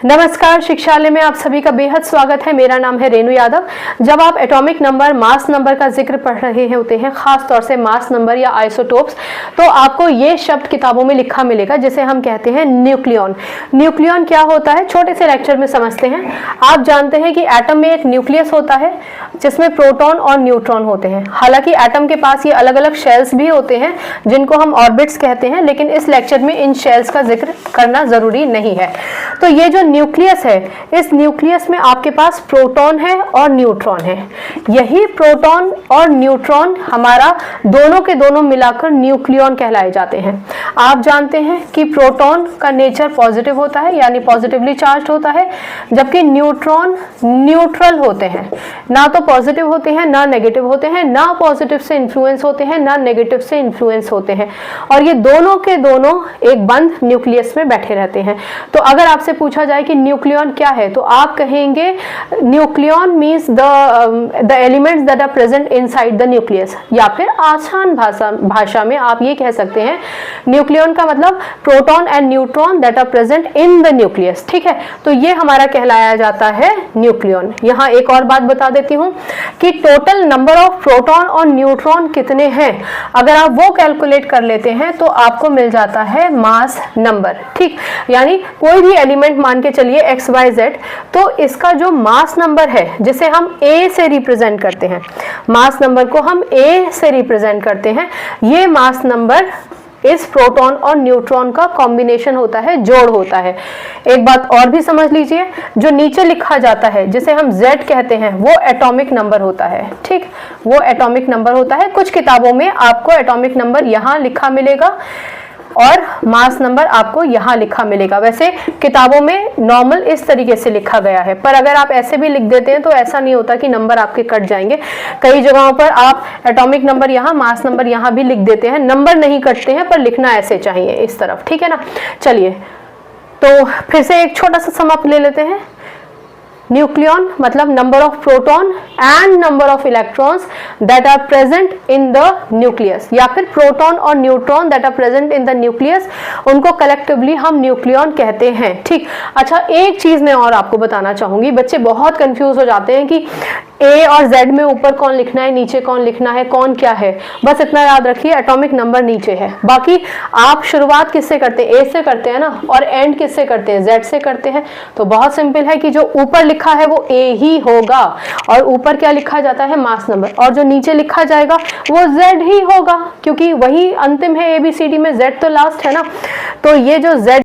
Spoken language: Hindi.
नमस्कार, शिक्षालय में आप सभी का बेहद स्वागत है। मेरा नाम है रेणु यादव। जब आप एटॉमिक नंबर, मास नंबर का जिक्र पढ़ रहे होते हैं, खास तौर से मास नंबर या आइसोटोप्स, तो आपको ये शब्द किताबों में लिखा मिलेगा जिसे हम कहते हैं न्यूक्लियॉन। न्यूक्लियॉन क्या होता है, छोटे से लेक्चर में समझते हैं। आप जानते हैं कि एटम में एक न्यूक्लियस होता है जिसमें प्रोटॉन और न्यूट्रॉन होते हैं। हालांकि एटम के पास ये अलग अलग शेल्स भी होते हैं जिनको हम ऑर्बिट्स कहते हैं, लेकिन इस लेक्चर में इन शेल्स का जिक्र करना जरूरी नहीं है। तो ये जो न्यूक्लियस है, इस न्यूक्लियस में आपके पास प्रोटॉन है और न्यूट्रॉन है। यही प्रोटॉन और न्यूट्रॉन हमारा दोनों के दोनों मिलाकर न्यूक्लियॉन कहलाए जाते हैं। आप जानते हैं कि प्रोटॉन का नेचर पॉजिटिव होता है, यानी पॉजिटिवली चार्ज होता है, जबकि न्यूट्रॉन न्यूट्रल होते हैं, ना तो पॉजिटिव होते हैं ना नेगेटिव होते हैं, ना पॉजिटिव से इन्फ्लुएंस होते हैं ना नेगेटिव से इन्फ्लुएंस होते हैं, और ये दोनों के दोनों एक बंद न्यूक्लियस में बैठे रहते हैं। तो अगर आपसे पूछा जाए कि न्यूक्लियॉन क्या है, तो आप कहेंगे nucleon means the elements that are present inside the nucleus, या फिर आसान भाषा में आप ये कह सकते हैं न्यूक्लियॉन का मतलब proton and neutron that are present in the nucleus. ठीक है, तो ये हमारा कहलाया जाता है न्यूक्लियॉन। यहाँ एक और बात बता देती हूँ कि टोटल नंबर ऑफ प्रोटॉन और न्यूट्रॉन कितने हैं, अगर आप वो कैलकुलेट कर लेते हैं तो आपको मिल जाता है मास नंबर। ठीक, यानी कोई भी एलिमेंट मान के चलिए एक्स वाई जेड, तो इसका जो मास नंबर है जिसे हम ए से रिप्रेजेंट करते हैं, मास नंबर को हम ए से रिप्रेजेंट करते हैं, ये मास नंबर इस प्रोटॉन और न्यूट्रॉन का कॉम्बिनेशन होता है, जोड़ होता है। एक बात और भी समझ लीजिए, जो नीचे लिखा जाता है जिसे हम Z कहते हैं, वो एटॉमिक नंबर होता है। ठीक, वो एटॉमिक नंबर होता है। कुछ किताबों में आपको एटॉमिक नंबर यहाँ लिखा मिलेगा और मास नंबर आपको यहाँ लिखा मिलेगा। वैसे किताबों में नॉर्मल इस तरीके से लिखा गया है, पर अगर आप ऐसे भी लिख देते हैं तो ऐसा नहीं होता कि नंबर आपके कट जाएंगे। कई जगहों पर आप एटॉमिक नंबर यहाँ, मास नंबर यहाँ भी लिख देते हैं, नंबर नहीं कटते हैं, पर लिखना ऐसे चाहिए इस तरफ। ठीक है ना। चलिए, तो फिर से एक छोटा सा समअप ले लेते हैं। न्यूक्लियॉन मतलब number of proton and number of electrons that are present in the nucleus, या फिर प्रोटॉन और neutron that are present in the nucleus, उनको कलेक्टिवली हम न्यूक्लियॉन कहते हैं। ठीक, अच्छा एक चीज मैं और आपको बताना चाहूंगी। बच्चे बहुत कंफ्यूज हो जाते हैं कि ए और जेड में ऊपर कौन लिखना है, नीचे कौन लिखना है, कौन क्या है। बस इतना याद रखिए, एटॉमिक नंबर नीचे है। बाकी आप शुरुआत किससे करते हैं, ए से करते हैं ना, और एंड किससे करते हैं, जेड से करते हैं। तो बहुत सिंपल है कि जो ऊपर लिखा है वो ए ही होगा, और ऊपर क्या लिखा जाता है, मास नंबर, और जो नीचे लिखा जाएगा वो जेड ही होगा, क्योंकि वही अंतिम है। ABCD में जेड तो लास्ट है ना। तो ये जो जेड